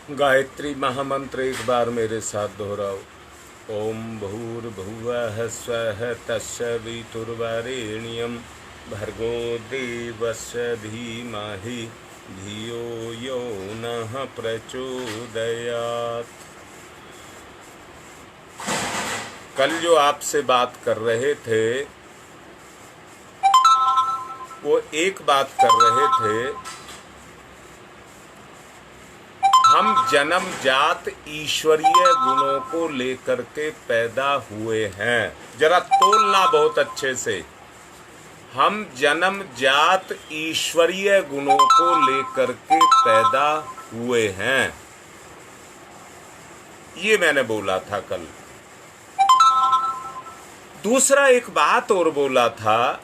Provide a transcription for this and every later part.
गायत्री महामंत्र एक बार मेरे साथ दोहराओ। ओम भूर्भुवः स्वः तत्सवितुर्वरेण्यं भर्गो देवस्य धीमहि धियो यो नः प्रचोदयात्। कल जो आपसे बात कर रहे थे वो एक बात कर रहे थे, हम जन्म जात ईश्वरीय गुणों को लेकर के पैदा हुए हैं। जरा तोलना बहुत अच्छे से। हम जन्म जात ईश्वरीय गुणों को लेकर के पैदा हुए हैं, ये मैंने बोला था कल। दूसरा एक बात और बोला था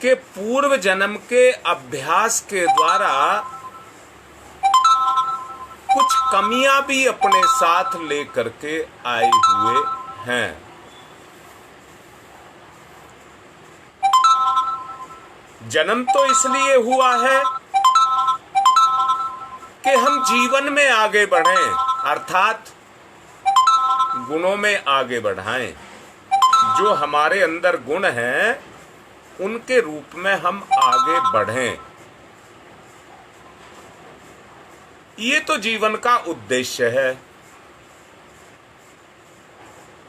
कि पूर्व जन्म के अभ्यास के द्वारा कुछ कमियां भी अपने साथ लेकर के आए हुए हैं। जन्म तो इसलिए हुआ है कि हम जीवन में आगे बढ़ें, अर्थात गुणों में आगे बढ़ाएं। जो हमारे अंदर गुण हैं उनके रूप में हम आगे बढ़ें, ये तो जीवन का उद्देश्य है।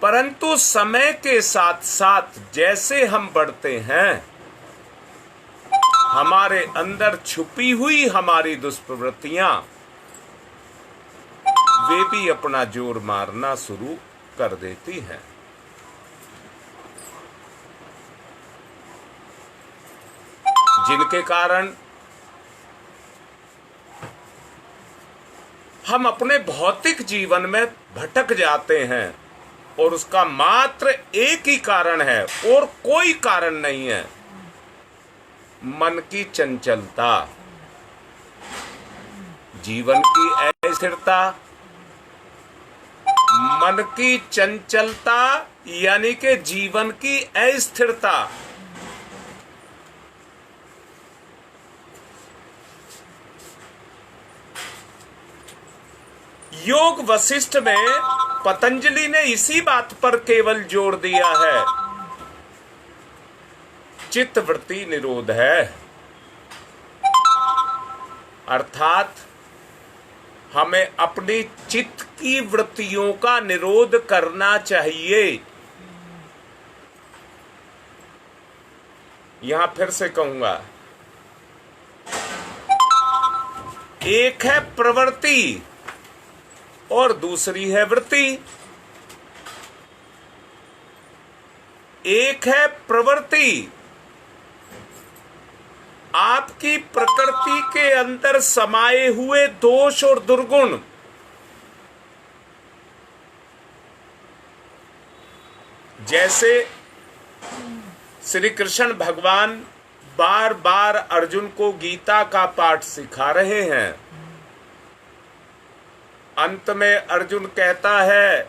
परंतु समय के साथ साथ जैसे हम बढ़ते हैं, हमारे अंदर छुपी हुई हमारी दुष्प्रवृत्तियां वे भी अपना जोर मारना शुरू कर देती हैं। जिनके कारण हम अपने भौतिक जीवन में भटक जाते हैं, और उसका मात्र एक ही कारण है और कोई कारण नहीं है, मन की चंचलता, जीवन की अस्थिरता। मन की चंचलता यानी कि जीवन की अस्थिरता। योग वशिष्ठ में पतंजलि ने इसी बात पर केवल जोर दिया है, चित्त वृत्ति निरोध है। अर्थात हमें अपनी चित्त की वृत्तियों का निरोध करना चाहिए। यहां फिर से कहूंगा, एक है प्रवृत्ति और दूसरी है वृत्ति। एक है प्रवृत्ति, आपकी प्रकृति के अंदर समाये हुए दोष और दुर्गुण। जैसे श्री कृष्ण भगवान बार बार अर्जुन को गीता का पाठ सिखा रहे हैं। अंत में अर्जुन कहता है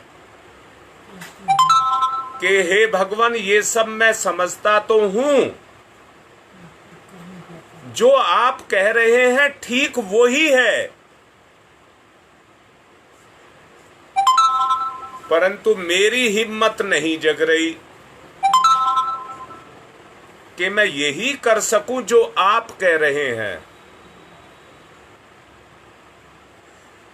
कि हे भगवान, ये सब मैं समझता तो हूं, जो आप कह रहे हैं ठीक वो ही है, परंतु मेरी हिम्मत नहीं जग रही कि मैं यही कर सकूं जो आप कह रहे हैं।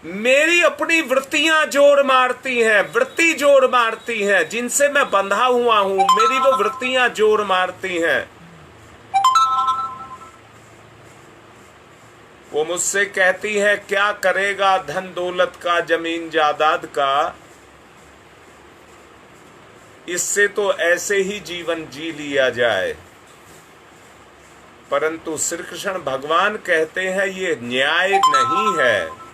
मेरी अपनी वृत्तियां जोर मारती हैं, वृत्ति जोर मारती हैं, जिनसे मैं बंधा हुआ हूं, मेरी वो वृत्तियां जोर मारती हैं। वो मुझसे कहती है, क्या करेगा धन दौलत का, जमीन जायदाद का, इससे तो ऐसे ही जीवन जी लिया जाए। परंतु श्री कृष्ण भगवान कहते हैं ये न्याय नहीं है,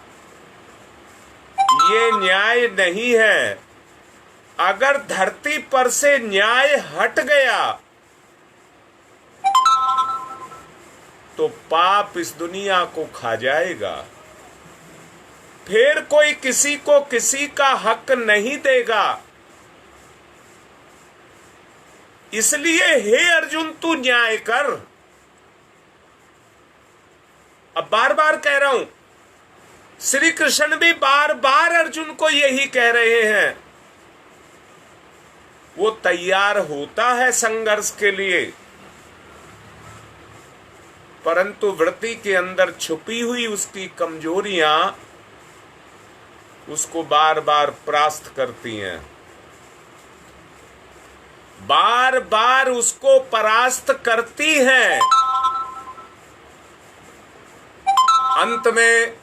ये न्याय नहीं है। अगर धरती पर से न्याय हट गया तो पाप इस दुनिया को खा जाएगा। फिर कोई किसी को किसी का हक नहीं देगा। इसलिए हे अर्जुन, तू न्याय कर। अब बार बार कह रहा हूं, श्री कृष्ण भी बार बार अर्जुन को यही कह रहे हैं। वो तैयार होता है संघर्ष के लिए, परंतु वृत्ति के अंदर छुपी हुई उसकी कमजोरियां उसको बार बार परास्त करती हैं, बार बार उसको परास्त करती हैं। अंत में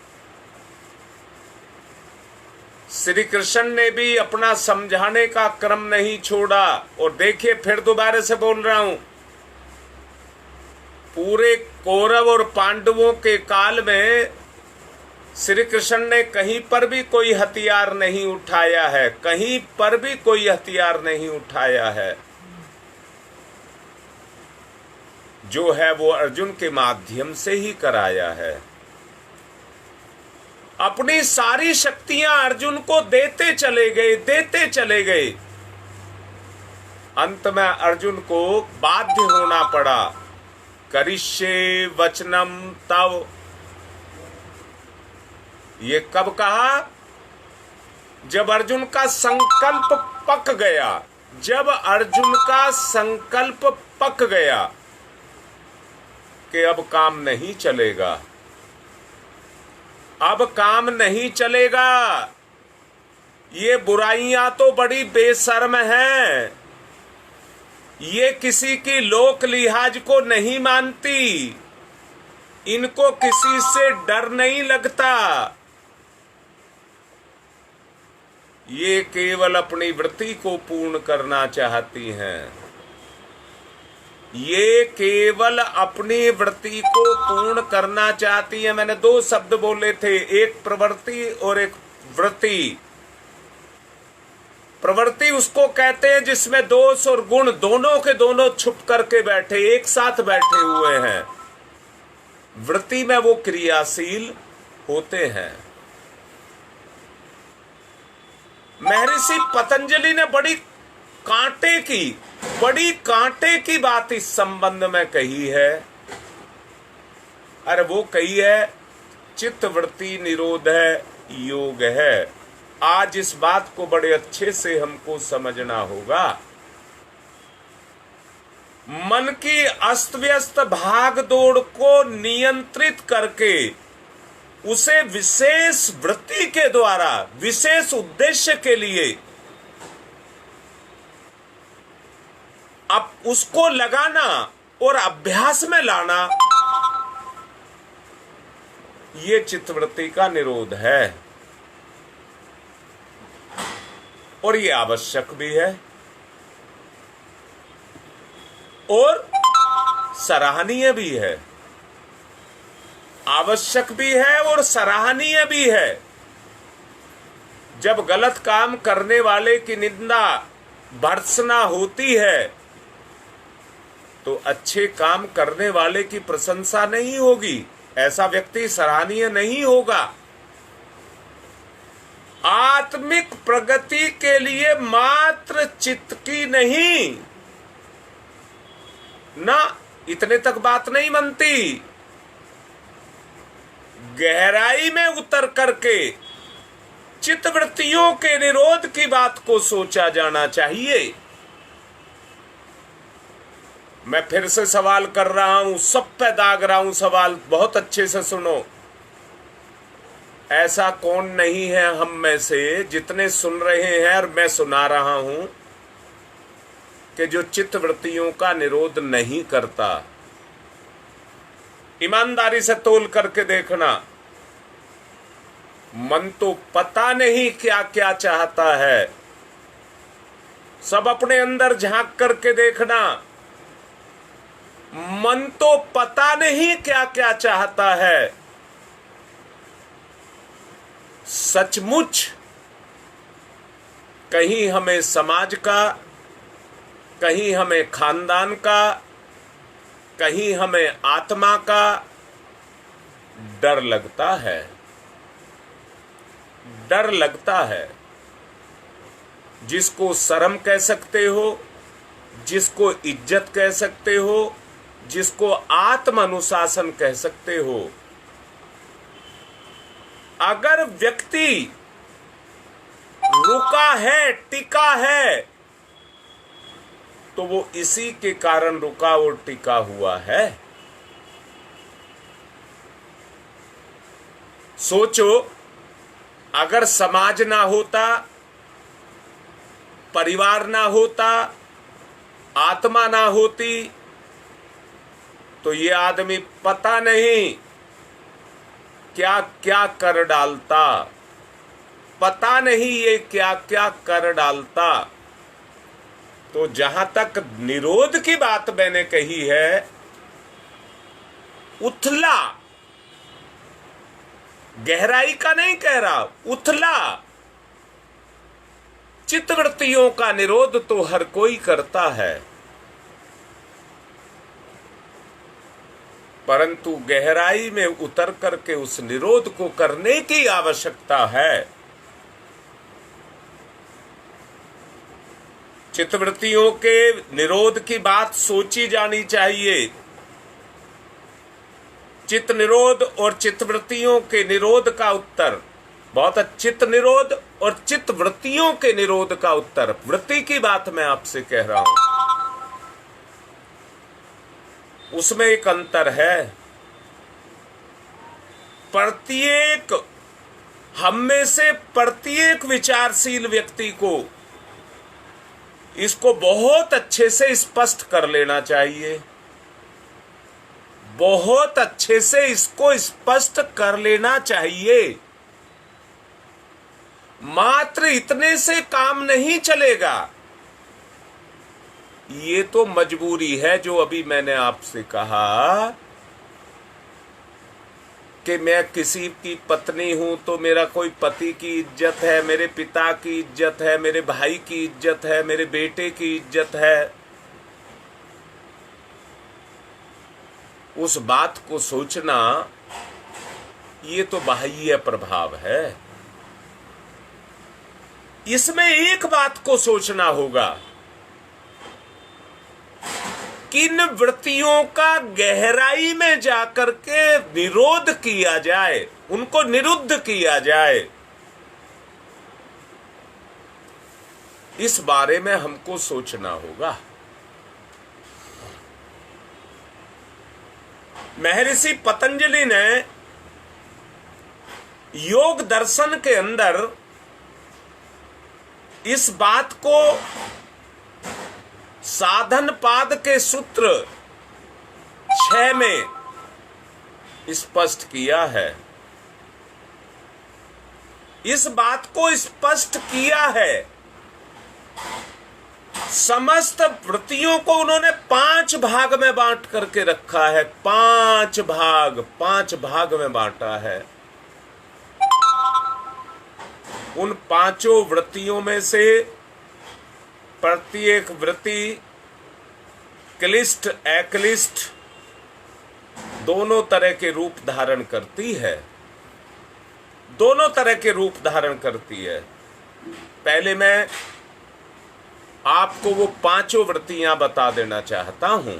श्री कृष्ण ने भी अपना समझाने का क्रम नहीं छोड़ा। और देखिए, फिर दोबारा से बोल रहा हूं, पूरे कौरव और पांडवों के काल में श्री कृष्ण ने कहीं पर भी कोई हथियार नहीं उठाया है, कहीं पर भी कोई हथियार नहीं उठाया है। जो है वो अर्जुन के माध्यम से ही कराया है। अपनी सारी शक्तियां अर्जुन को देते चले गए, देते चले गए। अंत में अर्जुन को बाध्य होना पड़ा। करिष्ये वचनम तव, ये कब कहा? जब अर्जुन का संकल्प पक गया, जब अर्जुन का संकल्प पक गया कि अब काम नहीं चलेगा, अब काम नहीं चलेगा, ये बुराइयां तो बड़ी बेशर्म हैं, ये किसी की लोक लिहाज को नहीं मानती, इनको किसी से डर नहीं लगता, ये केवल अपनी वृत्ति को पूर्ण करना चाहती हैं, ये केवल अपनी वृत्ति को पूर्ण करना चाहती है। मैंने दो शब्द बोले थे, एक प्रवृत्ति और एक वृत्ति। प्रवृत्ति उसको कहते हैं जिसमें दोष और गुण दोनों के दोनों छुप करके बैठे, एक साथ बैठे हुए हैं। वृत्ति में वो क्रियाशील होते हैं। महर्षि पतंजलि ने बड़ी कांटे की बात इस संबंध में कही है। अरे वो कही है, चित्त वृत्ति निरोध है, योग है। आज इस बात को बड़े अच्छे से हमको समझना होगा। मन की अस्त व्यस्त भाग दौड़ को नियंत्रित करके उसे विशेष वृत्ति के द्वारा विशेष उद्देश्य के लिए अब उसको लगाना और अभ्यास में लाना, ये चित्तवृत्ति का निरोध है। और ये आवश्यक भी है और सराहनीय भी है। आवश्यक भी है और सराहनीय भी है। जब गलत काम करने वाले की निंदा भर्त्सना होती है तो अच्छे काम करने वाले की प्रशंसा नहीं होगी, ऐसा व्यक्ति सराहनीय नहीं होगा। आत्मिक प्रगति के लिए मात्र चित्त की नहीं, ना इतने तक बात नहीं बनती। गहराई में उतर करके चित्तवृत्तियों के निरोध की बात को सोचा जाना चाहिए। मैं फिर से सवाल कर रहा हूं, सब पे दाग रहा हूं सवाल, बहुत अच्छे से सुनो। ऐसा कौन नहीं है हम में से जितने सुन रहे हैं और मैं सुना रहा हूं कि जो चित्तवृत्तियों का निरोध नहीं करता? ईमानदारी से तोल करके देखना। मन तो पता नहीं क्या क्या चाहता है, सब अपने अंदर झांक करके देखना। मन तो पता नहीं क्या क्या चाहता है। सचमुच कहीं हमें समाज का, कहीं हमें खानदान का, कहीं हमें आत्मा का डर लगता है। डर लगता है। जिसको शर्म कह सकते हो, जिसको इज्जत कह सकते हो, जिसको आत्म अनुशासन कह सकते हो, अगर व्यक्ति रुका है, टिका है, तो वो इसी के कारण रुका और टिका हुआ है। सोचो, अगर समाज ना होता, परिवार ना होता, आत्मा ना होती, तो ये आदमी पता नहीं क्या क्या कर डालता, पता नहीं ये क्या क्या कर डालता। तो जहां तक निरोध की बात मैंने कही है, उथला, गहराई का नहीं कह रहा, उथला चित्तवृत्तियों का निरोध तो हर कोई करता है, परंतु गहराई में उतर करके उस निरोध को करने की आवश्यकता है। चित्तवृत्तियों के निरोध की बात सोची जानी चाहिए। चित्त निरोध और चित्तवृत्तियों के निरोध का उत्तर बहुत चित्त निरोध और चित्तवृत्तियों के निरोध का उत्तर, वृत्ति की बात मैं आपसे कह रहा हूं, उसमें एक अंतर है। प्रत्येक, हम में से प्रत्येक विचारशील व्यक्ति को इसको बहुत अच्छे से स्पष्ट कर लेना चाहिए, बहुत अच्छे से इसको स्पष्ट कर लेना चाहिए। मात्र इतने से काम नहीं चलेगा, ये तो मजबूरी है। जो अभी मैंने आपसे कहा कि मैं किसी की पत्नी हूं तो मेरा कोई पति की इज्जत है, मेरे पिता की इज्जत है, मेरे भाई की इज्जत है, मेरे बेटे की इज्जत है, उस बात को सोचना ये तो बाह्य प्रभाव है। इसमें एक बात को सोचना होगा, किन वृत्तियों का गहराई में जाकर के निरोध किया जाए, उनको निरुद्ध किया जाए, इस बारे में हमको सोचना होगा। महर्षि पतंजलि ने योग दर्शन के अंदर इस बात को साधन पाद के सूत्र 6 में स्पष्ट किया है। इस बात को स्पष्ट किया है। समस्त वृत्तियों को उन्होंने 5 भाग में बांट करके रखा है। 5 भाग में बांटा है। उन 5 वृत्तियों में से प्रत्येक वृत्ति क्लिष्ट अक्लिष्ट दोनों तरह के रूप धारण करती है, दोनों तरह के रूप धारण करती है। पहले मैं आपको वो 5 वृत्तियां बता देना चाहता हूं।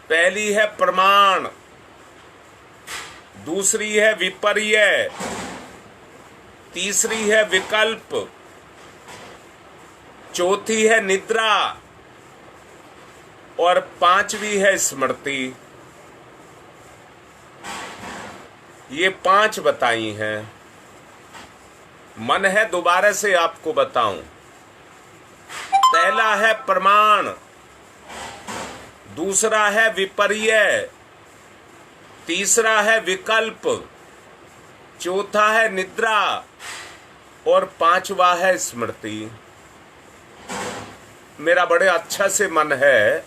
पहली है प्रमाण, दूसरी है विपर्य, तीसरी है विकल्प, चौथी है निद्रा और 5वीं है स्मृति। ये 5 बताई हैं। मन है दोबारा से आपको बताऊं। पहला है प्रमाण, दूसरा है विपर्य, तीसरा है विकल्प, चौथा है निद्रा और 5वां है स्मृति। मेरा बड़े अच्छा से मन है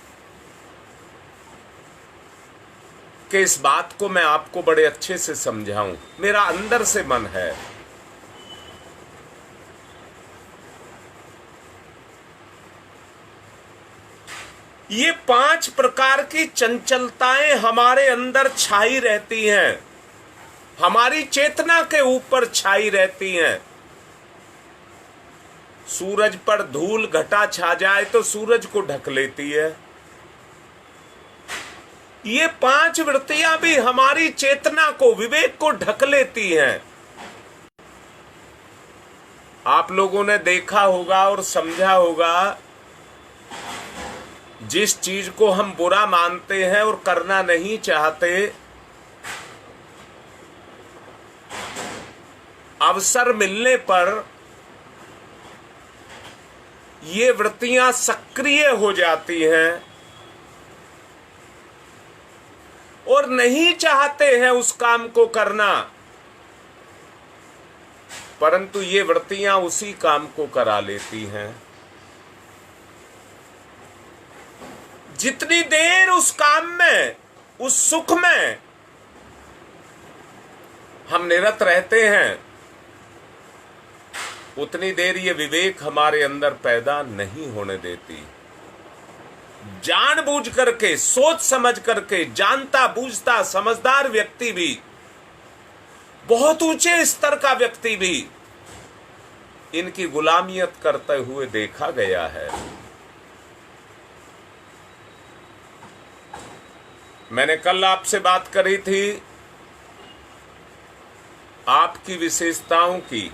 कि इस बात को मैं आपको बड़े अच्छे से समझाऊं। मेरा अंदर से मन है। ये 5 प्रकार की चंचलताएं हमारे अंदर छाई रहती हैं, हमारी चेतना के ऊपर छाई रहती हैं। सूरज पर धूल घटा छा जाए तो सूरज को ढक लेती है। ये 5 वृत्तियां भी हमारी चेतना को, विवेक को ढक लेती हैं। आप लोगों ने देखा होगा और समझा होगा, जिस चीज को हम बुरा मानते हैं और करना नहीं चाहते, अवसर मिलने पर ये वृत्तियां सक्रिय हो जाती हैं और नहीं चाहते हैं उस काम को करना, परंतु ये वृत्तियां उसी काम को करा लेती हैं। जितनी देर उस काम में, उस सुख में हम निरत रहते हैं, उतनी देर ये विवेक हमारे अंदर पैदा नहीं होने देती। जानबूझ करके, सोच समझ करके, जानता बूझता समझदार व्यक्ति भी, बहुत ऊंचे स्तर का व्यक्ति भी इनकी गुलामियत करते हुए देखा गया है। मैंने कल आपसे बात करी थी आपकी विशेषताओं की,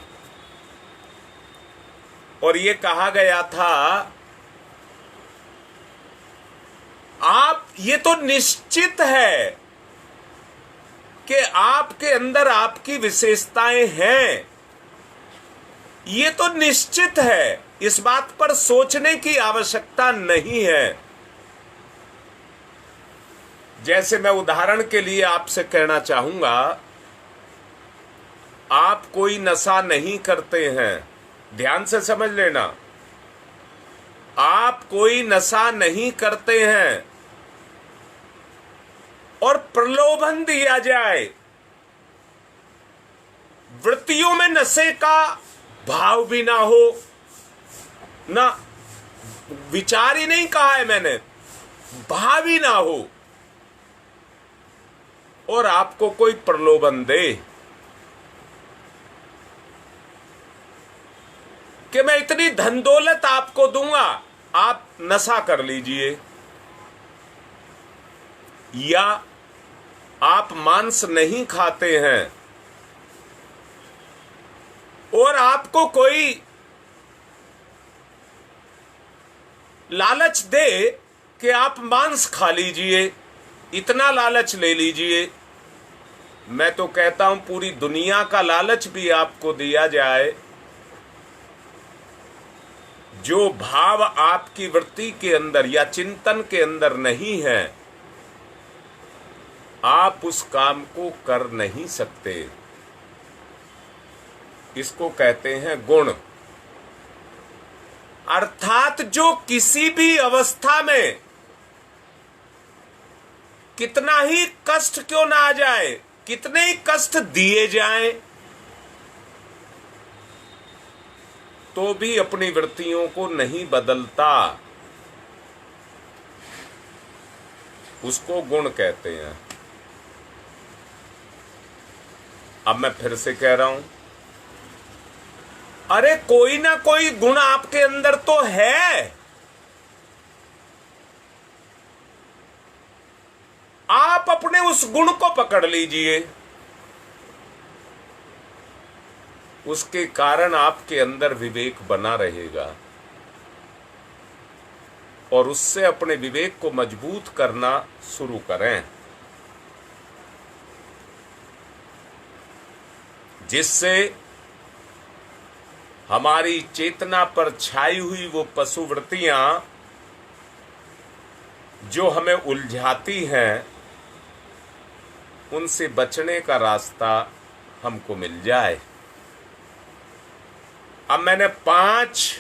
और ये कहा गया था आप, ये तो निश्चित है कि आपके अंदर आपकी विशेषताएं हैं, ये तो निश्चित है, इस बात पर सोचने की आवश्यकता नहीं है। जैसे मैं उदाहरण के लिए आपसे कहना चाहूंगा, आप कोई नशा नहीं करते हैं, ध्यान से समझ लेना, आप कोई नशा नहीं करते हैं और प्रलोभन दिया जाए, वृत्तियों में नशे का भाव भी ना हो, ना विचार ही नहीं कहा है मैंने, भाव ही ना हो, और आपको कोई प्रलोभन दे कि मैं इतनी धन दौलत आपको दूंगा, आप नशा कर लीजिए, या आप मांस नहीं खाते हैं और आपको कोई लालच दे कि आप मांस खा लीजिए, इतना लालच ले लीजिए। मैं तो कहता हूं पूरी दुनिया का लालच भी आपको दिया जाए, जो भाव आपकी वृत्ति के अंदर या चिंतन के अंदर नहीं है, आप उस काम को कर नहीं सकते। इसको कहते हैं गुण। अर्थात जो किसी भी अवस्था में कितना ही कष्ट क्यों ना आ जाए, कितने ही कष्ट दिए जाएं, तो भी अपनी वृत्तियों को नहीं बदलता, उसको गुण कहते हैं। अब मैं फिर से कह रहा हूं, अरे कोई ना कोई गुण आपके अंदर तो है, आप अपने उस गुण को पकड़ लीजिए, उसके कारण आपके अंदर विवेक बना रहेगा, और उससे अपने विवेक को मजबूत करना शुरू करें, जिससे हमारी चेतना पर छाई हुई वो पशु वृत्तियां जो हमें उलझाती हैं, उनसे बचने का रास्ता हमको मिल जाए। अब मैंने 5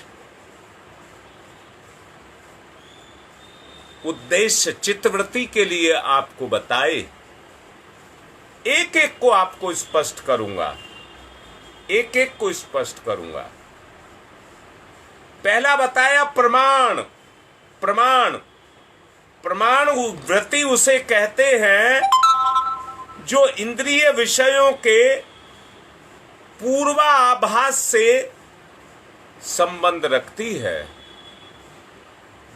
उद्देश्य चित्तवृत्ति के लिए आपको बताए, एक एक को आपको स्पष्ट करूंगा, एक एक को स्पष्ट करूंगा। पहला बताया प्रमाण। प्रमाण प्रमाण वृत्ति उसे कहते हैं जो इंद्रिय विषयों के पूर्वाभास से संबंध रखती है।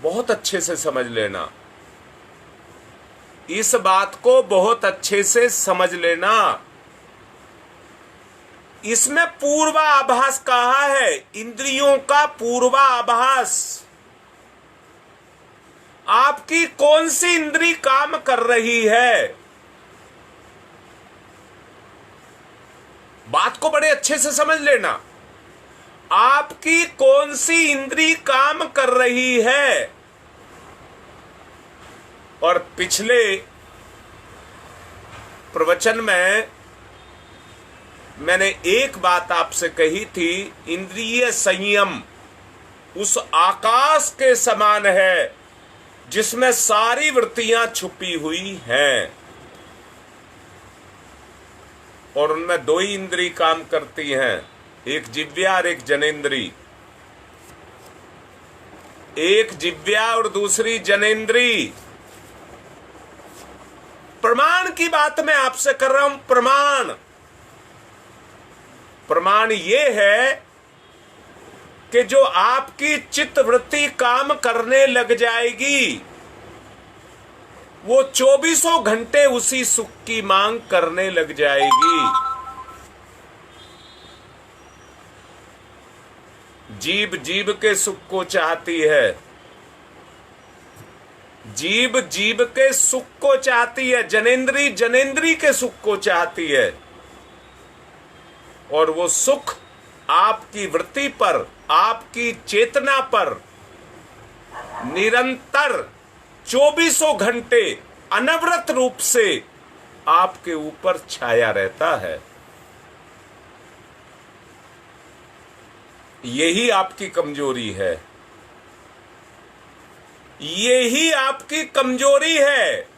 बहुत अच्छे से समझ लेना, इस बात को बहुत अच्छे से समझ लेना। इसमें पूर्वाभास कहा है, इंद्रियों का पूर्वाभास। आपकी कौन सी इंद्री काम कर रही है, बात को बड़े अच्छे से समझ लेना। आपकी कौन सी इंद्री काम कर रही है। और पिछले प्रवचन में मैंने एक बात आपसे कही थी, इंद्रिय संयम उस आकाश के समान है जिसमें सारी वृत्तियां छुपी हुई हैं, और उनमें दो ही इंद्री काम करती हैं, एक जिह्वा और एक जनेंद्री। एक जिह्वा और दूसरी जनेंद्री। प्रमाण की बात मैं आपसे कर रहा हूं। प्रमाण ये है कि जो आपकी चित्त वृत्ति काम करने लग जाएगी, वो 24 घंटे उसी सुख की मांग करने लग जाएगी। जीव जीव के सुख को चाहती है, जीव जीव के सुख को चाहती है, जनेंद्री जनेंद्री के सुख को चाहती है, और वो सुख आपकी वृत्ति पर, आपकी चेतना पर निरंतर 24 घंटे अनवरत रूप से आपके ऊपर छाया रहता है। यही आपकी कमजोरी है, यही आपकी कमजोरी है।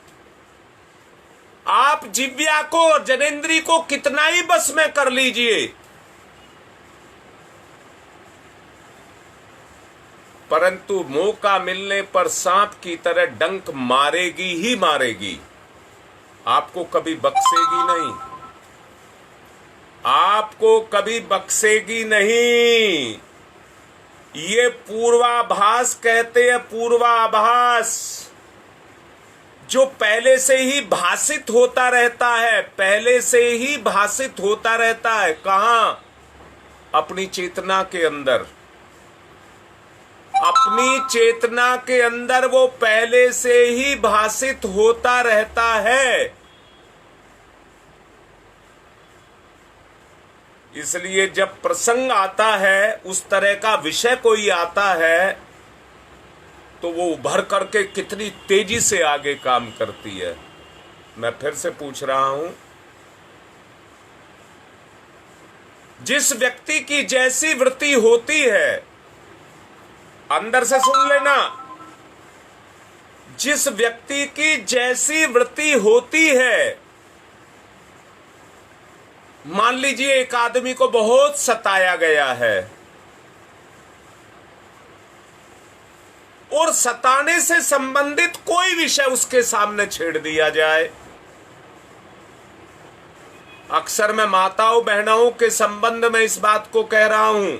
आप जिह्वा को और जनेंद्री को कितना ही बस में कर लीजिए, परंतु मौका मिलने पर सांप की तरह डंक मारेगी ही मारेगी, आपको कभी बख्शेगी नहीं, आपको कभी बख्शेगी नहीं। ये पूर्वाभास कहते हैं, पूर्वाभास, जो पहले से ही भाषित होता रहता है, पहले से ही भाषित होता रहता है। कहां? अपनी चेतना के अंदर, अपनी चेतना के अंदर वो पहले से ही भाषित होता रहता है। इसलिए जब प्रसंग आता है, उस तरह का विषय कोई आता है, तो वो उभर करके कितनी तेजी से आगे काम करती है। मैं फिर से पूछ रहा हूं, जिस व्यक्ति की जैसी वृत्ति होती है, अंदर से सुन लेना, जिस व्यक्ति की जैसी वृत्ति होती है, मान लीजिए एक आदमी को बहुत सताया गया है, और सताने से संबंधित कोई विषय उसके सामने छेड़ दिया जाए। अक्सर मैं माताओं बहनों के संबंध में इस बात को कह रहा हूं,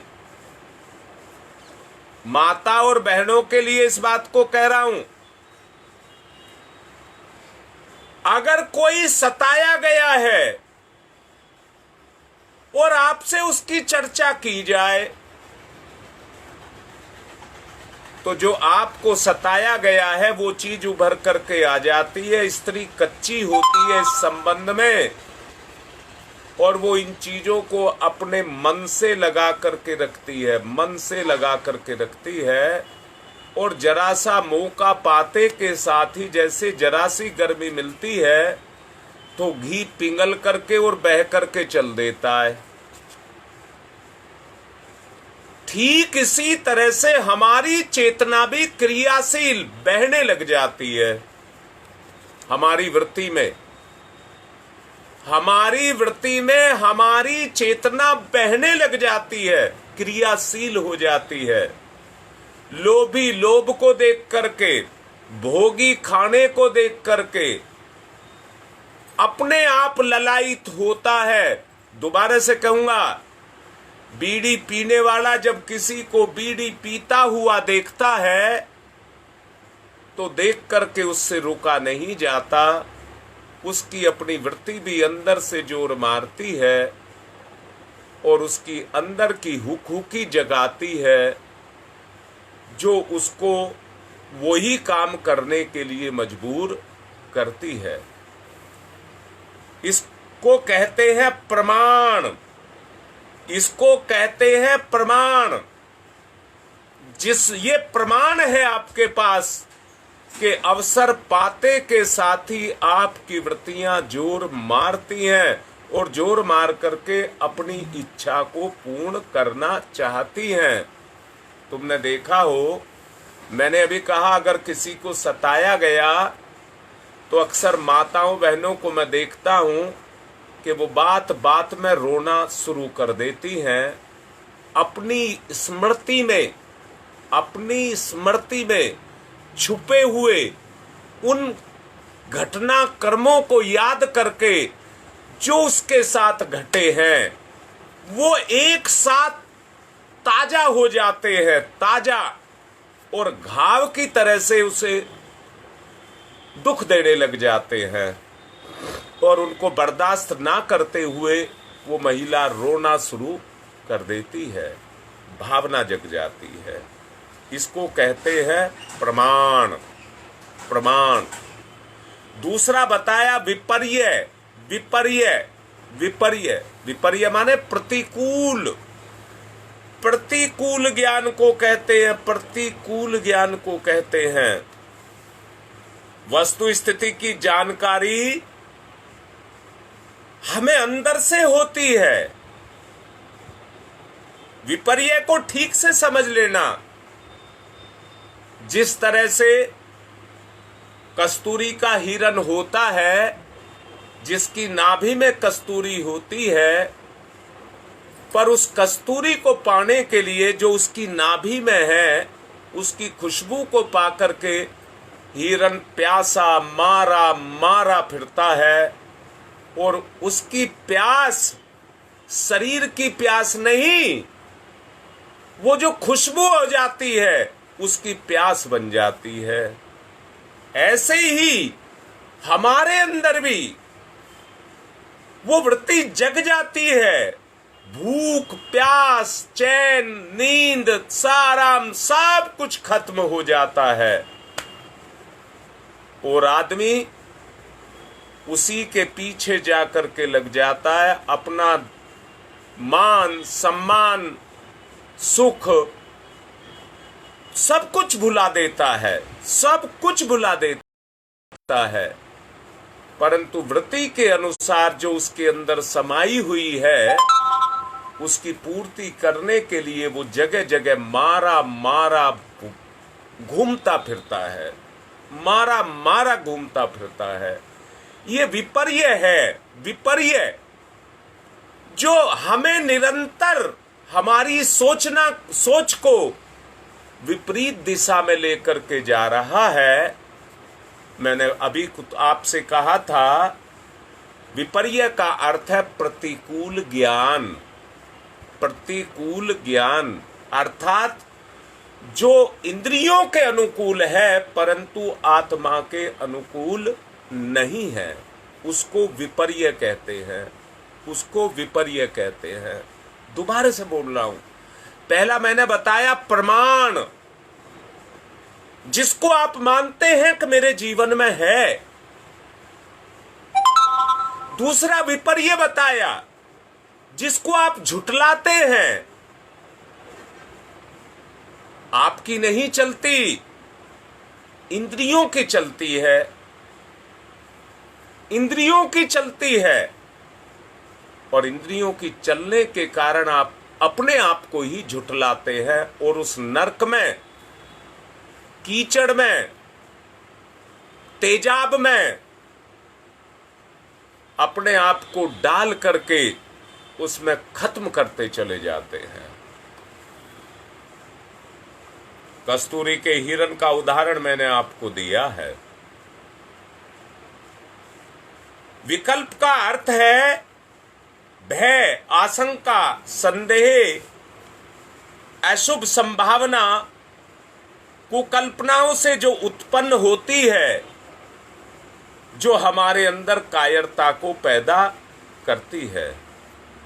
माता और बहनों के लिए इस बात को कह रहा हूं, अगर कोई सताया गया है और आपसे उसकी चर्चा की जाए, तो जो आपको सताया गया है वो चीज उभर करके आ जाती है। स्त्री कच्ची होती है इस संबंध में, और वो इन चीजों को अपने मन से लगा करके रखती है, मन से लगा करके रखती है। और जरा सा मौका पाते के साथ ही, जैसे जरा सी गर्मी मिलती है तो घी पिघल करके और बह करके चल देता है। ठीक इसी तरह से हमारी चेतना भी क्रियाशील बहने लग जाती है। हमारी वृत्ति में, हमारी वृत्ति में हमारी चेतना बहने लग जाती है, क्रियाशील हो जाती है। लोभी लोभ को देख करके, भोगी खाने को देख करके अपने आप ललायित होता है। दोबारा से कहूंगा, बीड़ी पीने वाला जब किसी को बीड़ी पीता हुआ देखता है तो देख करके उससे रुका नहीं जाता, उसकी अपनी वृत्ति भी अंदर से जोर मारती है और उसकी अंदर की हुकहुकी जगाती है जो उसको वही काम करने के लिए मजबूर करती है। इसको कहते हैं प्रमाण, इसको कहते हैं प्रमाण। ये प्रमाण है आपके पास कि अवसर पाते के साथ ही आपकी वृत्तियां जोर मारती हैं और जोर मार करके अपनी इच्छा को पूर्ण करना चाहती हैं। तुमने देखा हो, मैंने अभी कहा अगर किसी को सताया गया तो अक्सर माताओं बहनों को मैं देखता हूं कि वो बात बात में रोना शुरू कर देती हैं। अपनी स्मृति में छुपे हुए उन घटना कर्मों को याद करके जो उसके साथ घटे हैं वो एक साथ ताजा हो जाते हैं, ताजा, और घाव की तरह से उसे दुख देने लग जाते हैं और उनको बर्दाश्त ना करते हुए वो महिला रोना शुरू कर देती है, भावना जग जाती है। इसको कहते हैं प्रमाण। प्रमाण। दूसरा बताया विपर्य। विपर्य, विपर्य, विपर्य माने प्रतिकूल। प्रतिकूल ज्ञान को कहते हैं, प्रतिकूल ज्ञान को कहते हैं। वस्तु स्थिति की जानकारी हमें अंदर से होती है। विपर्य को ठीक से समझ लेना। जिस तरह से कस्तूरी का हिरण होता है, जिसकी नाभि में कस्तूरी होती है, पर उस कस्तूरी को पाने के लिए जो उसकी नाभि में है, उसकी खुशबू को पाकर के हिरण प्यासा मारा मारा फिरता है और उसकी प्यास शरीर की प्यास नहीं, वो जो खुशबू हो जाती है उसकी प्यास बन जाती है। ऐसे ही हमारे अंदर भी वो वृत्ति जग जाती है। भूख, प्यास, चैन, नींद, आराम सब कुछ खत्म हो जाता है और आदमी उसी के पीछे जाकर के लग जाता है। अपना मान सम्मान सुख सब कुछ भुला देता है, सब कुछ भुला देता है। परंतु वृत्ति के अनुसार जो उसके अंदर समाई हुई है उसकी पूर्ति करने के लिए वो जगह जगह मारा मारा घूमता फिरता है, मारा मारा घूमता फिरता है। ये विपर्य है। विपर्य जो हमें निरंतर हमारी सोच को विपरीत दिशा में लेकर के जा रहा है। मैंने अभी आपसे कहा था विपर्य का अर्थ है प्रतिकूल ज्ञान। प्रतिकूल ज्ञान अर्थात जो इंद्रियों के अनुकूल है परंतु आत्मा के अनुकूल नहीं है, उसको विपर्य कहते हैं, उसको विपर्य कहते हैं। दोबारा से बोल रहा हूं। पहला मैंने बताया प्रमाण, जिसको आप मानते हैं कि मेरे जीवन में है। दूसरा विपर्य बताया, जिसको आप झुटलाते हैं, आपकी नहीं चलती, इंद्रियों की चलती है, इंद्रियों की चलती है और इंद्रियों की चलने के कारण आप अपने आप को ही झुटलाते हैं और उस नरक में, कीचड़ में, तेजाब में अपने आप को डाल करके उसमें खत्म करते चले जाते हैं। कस्तूरी के हिरण का उदाहरण मैंने आपको दिया है। विकल्प का अर्थ है भय, आशंका, संदेह, अशुभ संभावना कुकल्पनाओं से जो उत्पन्न होती है, जो हमारे अंदर कायरता को पैदा करती है।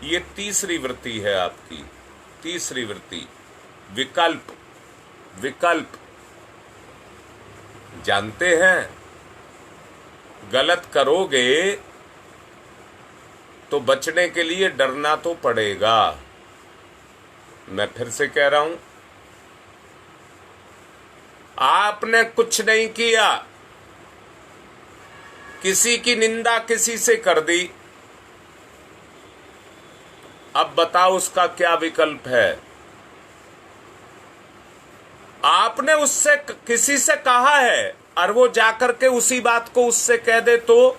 ये तीसरी वृत्ति है आपकी, तीसरी वृत्ति, विकल्प। विकल्प जानते हैं, गलत करोगे तो बचने के लिए डरना तो पड़ेगा। मैं फिर से कह रहा हूं, आपने कुछ नहीं किया, किसी की निंदा किसी से कर दी, अब बताओ उसका क्या विकल्प है? आपने उससे किसी से कहा है और वो जाकर के उसी बात को उससे कह दे, तो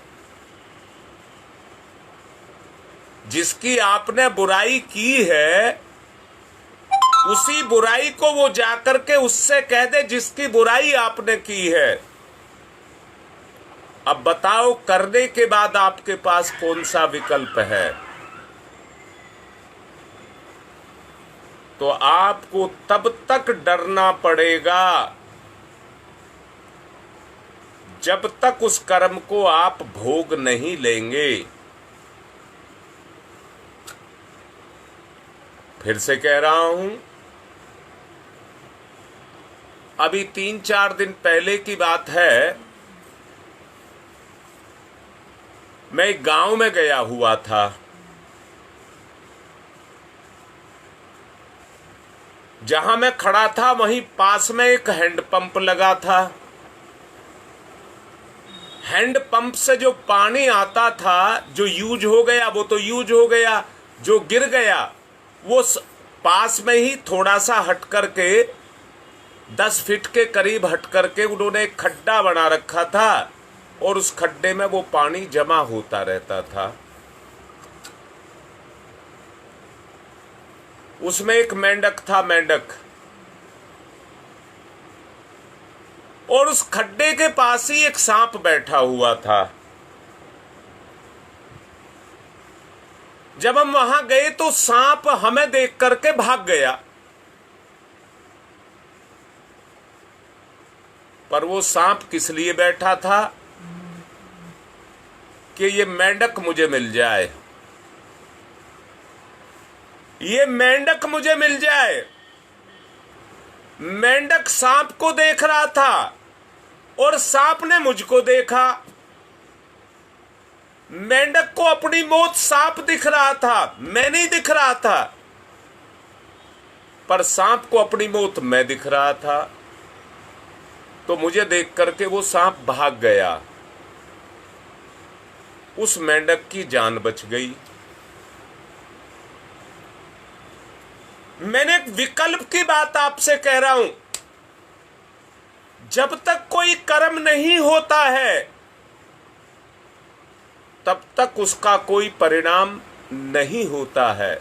जिसकी आपने बुराई की है उसी बुराई को वो जाकर के उससे कह दे जिसकी बुराई आपने की है। अब बताओ, करने के बाद आपके पास कौन सा विकल्प है? तो आपको तब तक डरना पड़ेगा जब तक उस कर्म को आप भोग नहीं लेंगे। फिर से कह रहा हूं, अभी 3-4 दिन पहले की बात है, मैं एक गांव में गया हुआ था। जहां मैं खड़ा था वहीं पास में एक हैंडपंप लगा था। हैंडपंप से जो पानी आता था, जो यूज हो गया वो तो यूज हो गया, जो गिर गया वो पास में ही थोड़ा सा हट करके 10 फीट के करीब हट करके उन्होंने एक खड्डा बना रखा था और उस खड्डे में वो पानी जमा होता रहता था। उसमें एक मेंढक था, मेंढक, और उस खड्डे के पास ही एक सांप बैठा हुआ था। जब हम वहां गए तो सांप हमें देख करके भाग गया, पर वो सांप किस लिए बैठा था? कि ये मेंढक मुझे मिल जाए, ये मेंढक मुझे मिल जाए। मेंढक सांप को देख रहा था और सांप ने मुझको देखा। मेंढक को अपनी मौत सांप दिख रहा था, मैं नहीं दिख रहा था, पर सांप को अपनी मौत मैं दिख रहा था। तो मुझे देख करके वो सांप भाग गया, उस मेंढक की जान बच गई। मैंने एक विकल्प की बात आपसे कह रहा हूं। जब तक कोई कर्म नहीं होता है तब तक उसका कोई परिणाम नहीं होता है,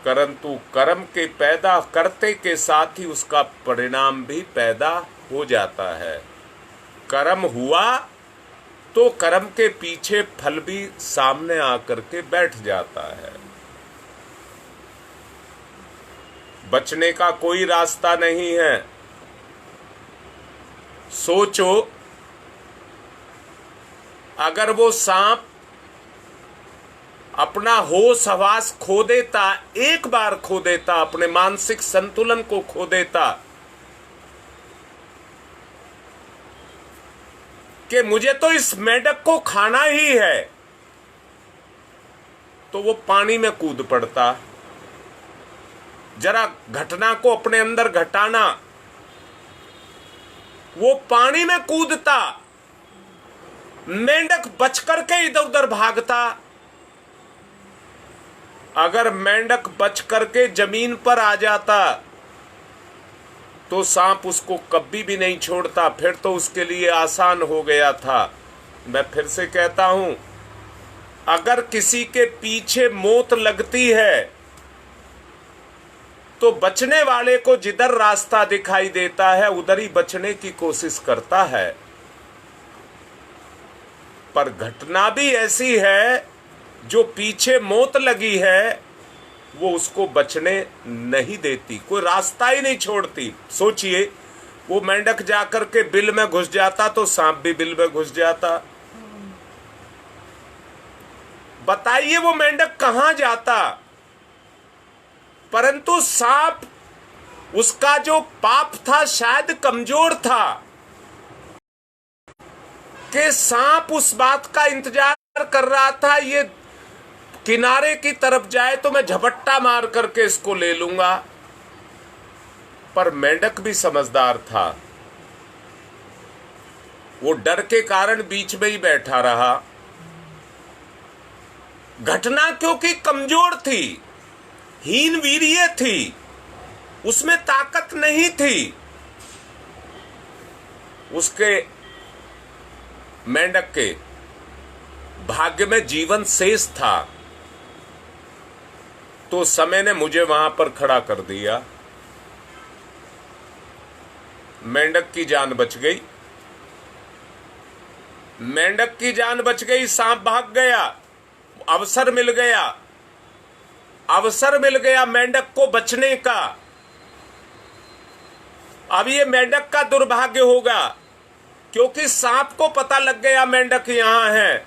परंतु कर्म के पैदा करते के साथ ही उसका परिणाम भी पैदा हो जाता है। कर्म हुआ तो कर्म के पीछे फल भी सामने आकर के बैठ जाता है। बचने का कोई रास्ता नहीं है। सोचो, अगर वो सांप अपना होश हवास खो देता, एक बार खो देता, अपने मानसिक संतुलन को खो देता कि मुझे तो इस मेंढक को खाना ही है, तो वो पानी में कूद पड़ता। जरा घटना को अपने अंदर घटाना, वो पानी में कूदता, मेंढक बच करके इधर उधर भागता। अगर मेंढक बच करके जमीन पर आ जाता तो सांप उसको कभी भी नहीं छोड़ता, फिर तो उसके लिए आसान हो गया था। मैं फिर से कहता हूं, अगर किसी के पीछे मौत लगती है तो बचने वाले को जिधर रास्ता दिखाई देता है उधर ही बचने की कोशिश करता है। पर घटना भी ऐसी है, जो पीछे मौत लगी है वो उसको बचने नहीं देती, कोई रास्ता ही नहीं छोड़ती। सोचिए, वो मेंढक जाकर के बिल में घुस जाता तो सांप भी बिल में घुस जाता। बताइए वो मेंढक कहां जाता? परंतु सांप, उसका जो पाप था शायद कमजोर था कि सांप उस बात का इंतजार कर रहा था, ये किनारे की तरफ जाए तो मैं झपट्टा मार करके इसको ले लूंगा। पर मेंढक भी समझदार था, वो डर के कारण बीच में ही बैठा रहा। घटना क्योंकि कमजोर थी, हीन वीर्य थी, उसमें ताकत नहीं थी। उसके मेंढक के भाग्य में जीवन शेष था, तो समय ने मुझे वहां पर खड़ा कर दिया। मेंढक की जान बच गई, मेंढक की जान बच गई। सांप भाग गया, अवसर मिल गया, अवसर मिल गया मेंढक को बचने का। अब ये मेंढक का दुर्भाग्य होगा, क्योंकि सांप को पता लग गया मेंढक यहां है,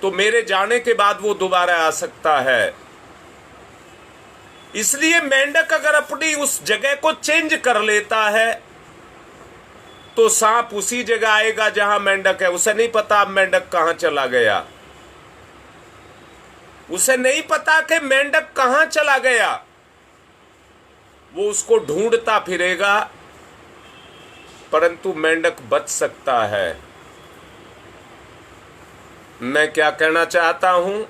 तो मेरे जाने के बाद वो दोबारा आ सकता है। इसलिए मेंढक अगर अपनी उस जगह को चेंज कर लेता है तो सांप उसी जगह आएगा जहां मेंढक है। उसे नहीं पता अब मेंढक कहां चला गया, उसे नहीं पता कि मेंढक कहां चला गया। वो उसको ढूंढता फिरेगा, परंतु मेंढक बच सकता है। मैं क्या कहना चाहता हूं,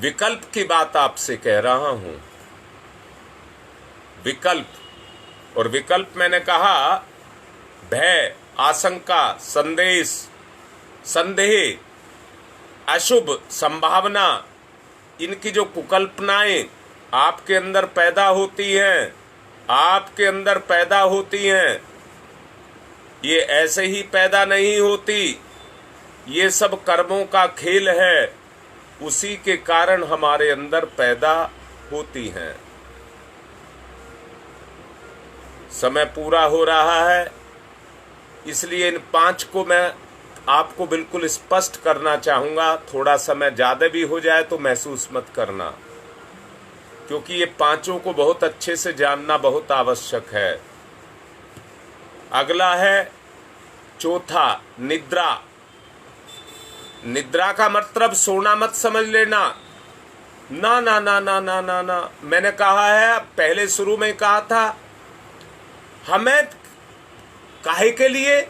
विकल्प की बात आपसे कह रहा हूं। विकल्प, और विकल्प मैंने कहा भय, आशंका, संदेह, अशुभ संभावना, इनकी जो कुकल्पनाएं आपके अंदर पैदा होती हैं, आपके अंदर पैदा होती हैं, ये ऐसे ही पैदा नहीं होती, ये सब कर्मों का खेल है, उसी के कारण हमारे अंदर पैदा होती हैं। समय पूरा हो रहा है, इसलिए इन 5 को मैं आपको बिल्कुल स्पष्ट करना चाहूंगा। थोड़ा समय ज्यादा भी हो जाए तो महसूस मत करना, क्योंकि ये 5 को बहुत अच्छे से जानना बहुत आवश्यक है। अगला है चौथा, निद्रा। निद्रा का मतलब सोना मत समझ लेना, ना ना ना ना ना ना ना। मैंने कहा है, पहले शुरू में कहा था, हमें काहे के लिए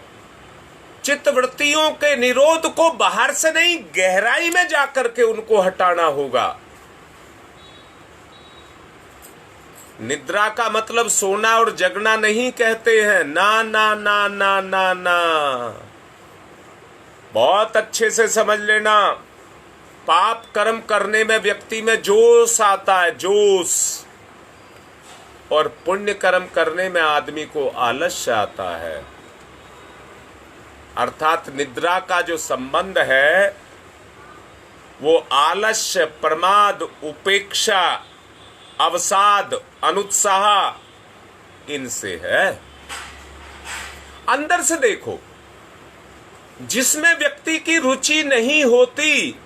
चित्तवृत्तियों के निरोध को बाहर से नहीं, गहराई में जाकर के उनको हटाना होगा। निद्रा का मतलब सोना और जगना नहीं कहते हैं, ना ना ना ना ना ना। बहुत अच्छे से समझ लेना, पाप कर्म करने में व्यक्ति में जोश आता है, जोश, और पुण्य कर्म करने में आदमी को आलस्य आता है। अर्थात निद्रा का जो संबंध है वो आलस्य, प्रमाद, उपेक्षा, अवसाद, अनुत्साह, इनसे है। अंदर से देखो, जिसमें व्यक्ति की रुचि नहीं होती,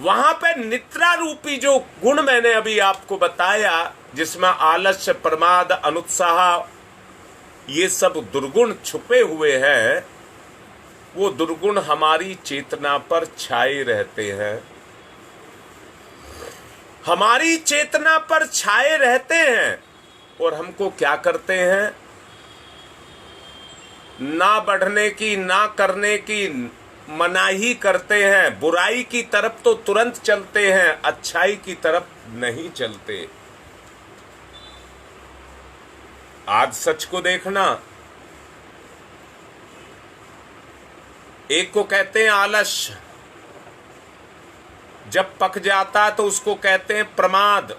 वहां पे निद्रा रूपी जो गुण मैंने अभी आपको बताया, जिसमें आलस्य, प्रमाद, अनुत्साह, ये सब दुर्गुण छुपे हुए हैं, वो दुर्गुण हमारी चेतना पर छाए रहते हैं, हमारी चेतना पर छाए रहते हैं, और हमको क्या करते हैं, ना बढ़ने की, ना करने की मनाही करते हैं। बुराई की तरफ तो तुरंत चलते हैं, अच्छाई की तरफ नहीं चलते। आज सच को देखना, एक को कहते हैं आलस्य, जब पक जाता तो उसको कहते हैं प्रमाद,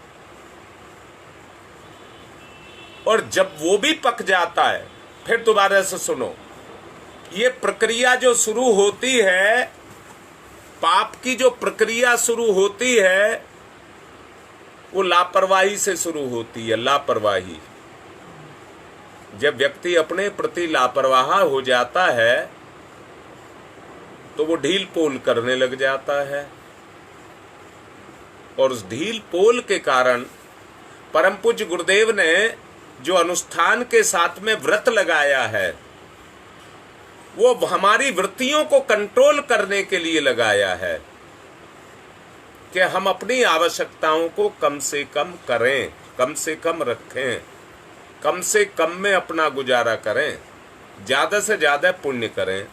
और जब वो भी पक जाता है, फिर दोबारा से सुनो, ये प्रक्रिया जो शुरू होती है पाप की जो प्रक्रिया शुरू होती है वो लापरवाही से शुरू होती है। लापरवाही, जब व्यक्ति अपने प्रति लापरवाह हो जाता है तो वो ढील पोल करने लग जाता है, और उस ढील पोल के कारण परम पूज्य गुरुदेव ने जो अनुष्ठान के साथ में व्रत लगाया है वो हमारी वृत्तियों को कंट्रोल करने के लिए लगाया है कि हम अपनी आवश्यकताओं को कम से कम करें, कम से कम रखें, कम से कम में अपना गुजारा करें, ज्यादा से ज्यादा पुण्य करें।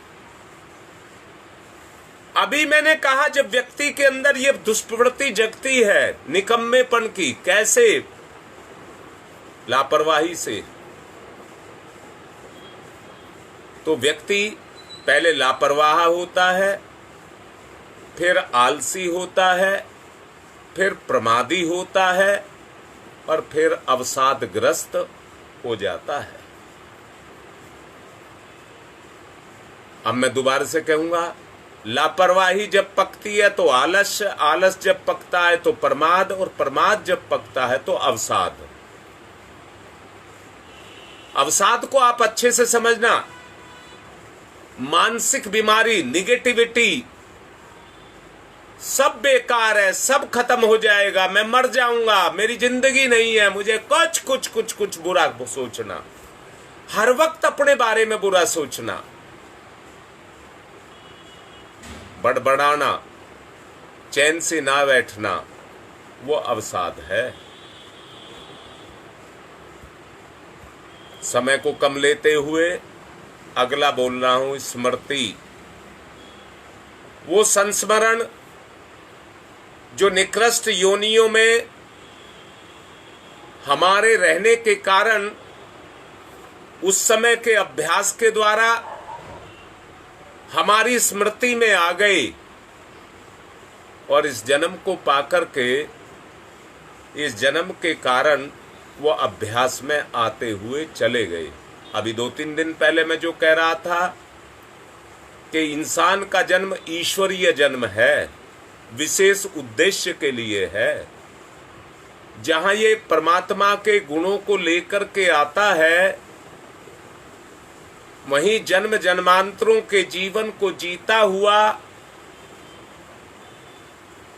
अभी मैंने कहा जब व्यक्ति के अंदर ये दुष्प्रवृत्ति जगती है निकम्मेपन की, कैसे? लापरवाही से। तो व्यक्ति पहले लापरवाह होता है, फिर आलसी होता है, फिर प्रमादी होता है, और फिर अवसादग्रस्त हो जाता है। अब मैं दोबारा से कहूंगा, लापरवाही जब पकती है तो आलस्य, आलस जब पकता है तो प्रमाद, और प्रमाद जब पकता है तो अवसाद। अवसाद को आप अच्छे से समझना, मानसिक बीमारी, निगेटिविटी, सब बेकार है, सब खत्म हो जाएगा, मैं मर जाऊंगा, मेरी जिंदगी नहीं है, मुझे कुछ बुरा सोचना, हर वक्त अपने बारे में बुरा सोचना, बड़बड़ाना, चैन से ना बैठना, वो अवसाद है। समय को कम लेते हुए अगला बोल रहा हूं, स्मृति। वो संस्मरण जो निकृष्ट योनियों में हमारे रहने के कारण उस समय के अभ्यास के द्वारा हमारी स्मृति में आ गई, और इस जन्म को पाकर के, इस जन्म के कारण वो अभ्यास में आते हुए चले गए। अभी 2-3 दिन पहले मैं जो कह रहा था कि इंसान का जन्म ईश्वरीय जन्म है, विशेष उद्देश्य के लिए है, जहां ये परमात्मा के गुणों को लेकर के आता है, वहीं जन्म जन्मांतरों के जीवन को जीता हुआ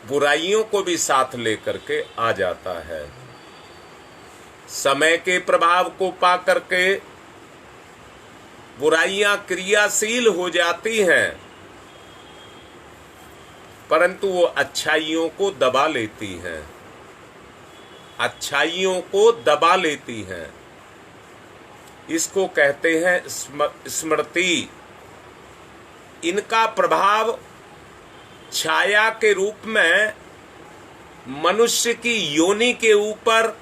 बुराइयों को भी साथ लेकर के आ जाता है। समय के प्रभाव को पा करके बुराइयां क्रियाशील हो जाती हैं, परंतु वो अच्छाइयों को दबा लेती हैं, अच्छाइयों को दबा लेती हैं। इसको कहते हैं स्मृति। इनका प्रभाव छाया के रूप में मनुष्य की योनि के ऊपर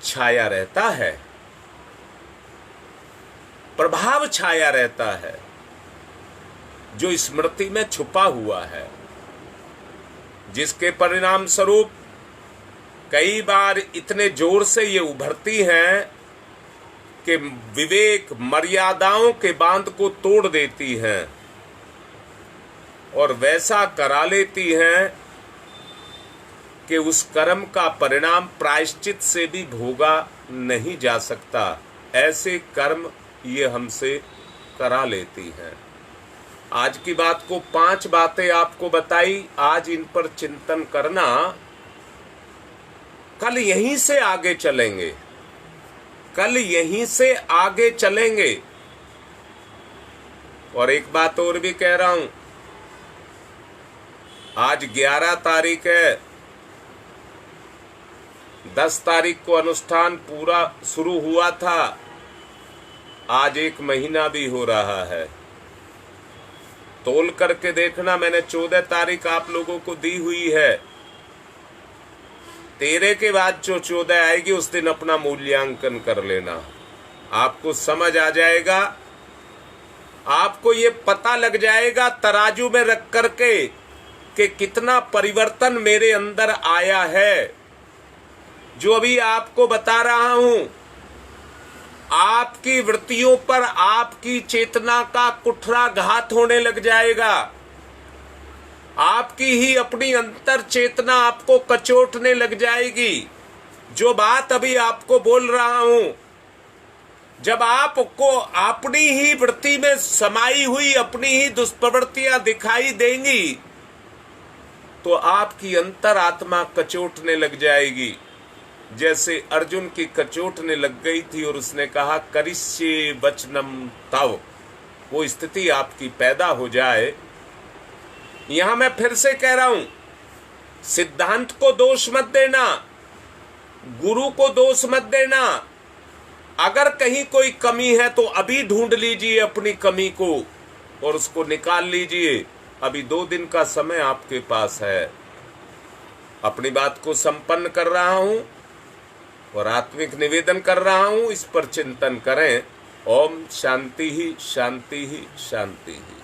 छाया रहता है, प्रभाव छाया रहता है जो स्मृति में छुपा हुआ है, जिसके परिणाम स्वरूप कई बार इतने जोर से ये उभरती हैं कि विवेक मर्यादाओं के बांध को तोड़ देती हैं और वैसा करा लेती हैं कि उस कर्म का परिणाम प्रायश्चित से भी भोगा नहीं जा सकता। ऐसे कर्म ये हमसे करा लेती हैं। आज की बात को 5 बातें आपको बताई, आज इन पर चिंतन करना, कल यहीं से आगे चलेंगे, कल यहीं से आगे चलेंगे। और एक बात और भी कह रहा हूं, आज 11 तारीख है, 10 तारीख को अनुष्ठान पूरा शुरू हुआ था, आज 1 महीना भी हो रहा है। तोल करके देखना, मैंने 14 तारीख आप लोगों को दी हुई है। 13 के बाद जो 14 आएगी उस दिन अपना मूल्यांकन कर लेना, आपको समझ आ जाएगा, आपको ये पता लग जाएगा तराजू में रख करके कि कितना परिवर्तन मेरे अंदर आया है। जो अभी आपको बता रहा हूं, आपकी वृत्तियों पर आपकी चेतना का कुठरा घात होने लग जाएगा। आपकी ही अपनी अंतर चेतना आपको कचोटने लग जाएगी। जो बात अभी आपको बोल रहा हूं, जब आपको अपनी ही वृत्ति में समाई हुई अपनी ही दुष्प्रवृत्तियां दिखाई देंगी तो आपकी अंतर आत्मा कचोटने लग जाएगी। जैसे अर्जुन की कचोटने लग गई थी और उसने कहा करिष्ये वचनम तव, वो स्थिति आपकी पैदा हो जाए। यहां मैं फिर से कह रहा हूं, सिद्धांत को दोष मत देना, गुरु को दोष मत देना। अगर कहीं कोई कमी है तो अभी ढूंढ लीजिए अपनी कमी को और उसको निकाल लीजिए। अभी 2 दिन का समय आपके पास है। अपनी बात को संपन्न कर रहा हूं और आत्मिक निवेदन कर रहा हूं, इस पर चिंतन करें। ओम शांति ही शांति ही शांति ही।